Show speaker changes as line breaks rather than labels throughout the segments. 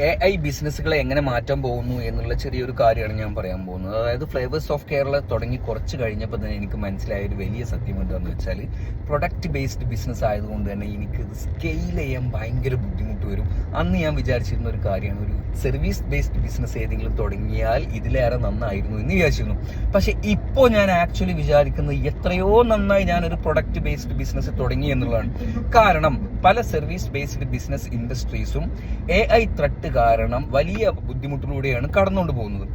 AI ബിസിനസ്സുകളെ എങ്ങനെ മാറ്റാൻ പോകുന്നു എന്നുള്ള ചെറിയൊരു കാര്യമാണ് ഞാൻ പറയാൻ പോകുന്നത്. അതായത് ഫ്ലേവേഴ്സ് ഓഫ് കേരള തുടങ്ങി കുറച്ച് കഴിഞ്ഞപ്പോൾ തന്നെ എനിക്ക് മനസ്സിലായ ഒരു വലിയ സത്യം എന്താണെന്ന് വെച്ചാൽ, പ്രൊഡക്റ്റ് ബേസ്ഡ് ബിസിനസ് ആയതുകൊണ്ട് തന്നെ എനിക്ക് സ്കെയിൽ ചെയ്യാൻ ഭയങ്കര ബുദ്ധിമുട്ട് വരും. അന്ന് ഞാൻ വിചാരിച്ചിരുന്ന ഒരു കാര്യമാണ്, ഒരു സർവീസ് ബേസ്ഡ് ബിസിനസ് ഏതെങ്കിലും തുടങ്ങിയാൽ ഇതിലേറെ നന്നായിരുന്നു എന്ന് വിചാരിച്ചിരുന്നു. പക്ഷെ ഇപ്പോൾ ഞാൻ ആക്ച്വലി വിചാരിക്കുന്നത് എത്രയോ നന്നായി ഞാനൊരു പ്രൊഡക്റ്റ് ബേസ്ഡ് ബിസിനസ് തുടങ്ങി എന്നുള്ളതാണ്. കാരണം പല സർവീസ് ബേസ്ഡ് ബിസിനസ് ഇൻഡസ്ട്രീസും AI ത്രെട്ട് കാരണം വലിയ ബുദ്ധിമുട്ടിലൂടെയാണ് കടന്നുകൊണ്ട് പോകുന്നത്.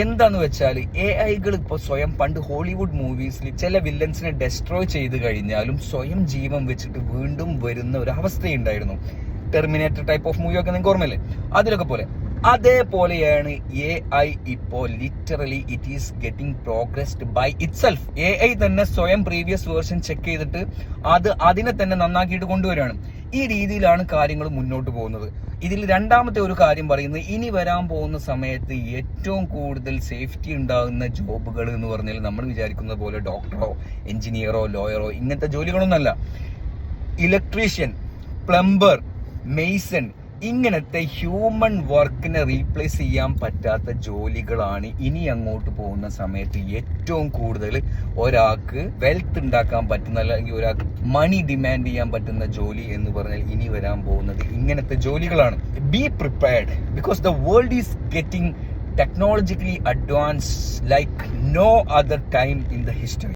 എന്താന്ന് വെച്ചാൽ, AI ഇപ്പോൾ സ്വയം പണ്ട് ഹോളിവുഡ് മൂവീസിൽ ചില വില്ലൻസിനെ ഡെസ്ട്രോയ് ചെയ്ത് കഴിഞ്ഞാലും സ്വയം ജീവൻ വെച്ചിട്ട് വീണ്ടും വരുന്ന ഒരു അവസ്ഥയുണ്ടായിരുന്നു. ടെർമിനേറ്റർ ടൈപ്പ് ഓഫ് മൂവിയൊക്കെ നിങ്ങൾക്ക് ഓർമ്മയില്ലേ? അതിലൊക്കെ പോലെ അതേപോലെയാണ് AI ഇപ്പോൾ literally it is getting progressed by itself. AI തന്നെ സ്വയം പ്രീവിയസ് വേർഷൻ ചെക്ക് ചെയ്തിട്ട് അതിനെ തന്നെ നന്നാക്കിയിട്ട് കൊണ്ടുവരികയാണ്. ഈ രീതിയിലാണ് കാര്യങ്ങൾ മുന്നോട്ട് പോകുന്നത്. ഇതിൽ രണ്ടാമത്തെ ഒരു കാര്യം പറയുന്നത്, ഇനി വരാൻ പോകുന്ന സമയത്ത് ഏറ്റവും കൂടുതൽ സേഫ്റ്റി ഉണ്ടാകുന്ന ജോബുകൾ എന്ന് പറഞ്ഞാൽ നമ്മൾ വിചാരിക്കുന്ന പോലെ ഡോക്ടറോ എഞ്ചിനീയറോ ലോയറോ ഇങ്ങനത്തെ ജോലികളൊന്നല്ല. ഇലക്ട്രീഷ്യൻ, പ്ലംബർ, മെയ്സൺ, ഇങ്ങനത്തെ ഹ്യൂമൻ വർക്കിനെ റീപ്ലേസ് ചെയ്യാൻ പറ്റാത്ത ജോലികളാണ് ഇനി അങ്ങോട്ട് പോകുന്ന സമയത്ത് ഏറ്റവും കൂടുതൽ ഒരാൾക്ക് വെൽത്ത് ഉണ്ടാക്കാൻ പറ്റുന്ന, അല്ലെങ്കിൽ ഒരാൾക്ക് മണി ഡിമാൻഡ് ചെയ്യാൻ പറ്റുന്ന ജോലി എന്ന് പറഞ്ഞാൽ ഇനി വരാൻ പോകുന്നത് ഇങ്ങനത്തെ ജോലികളാണ്. Be prepared, because the world is getting technologically advance like no other time in the history.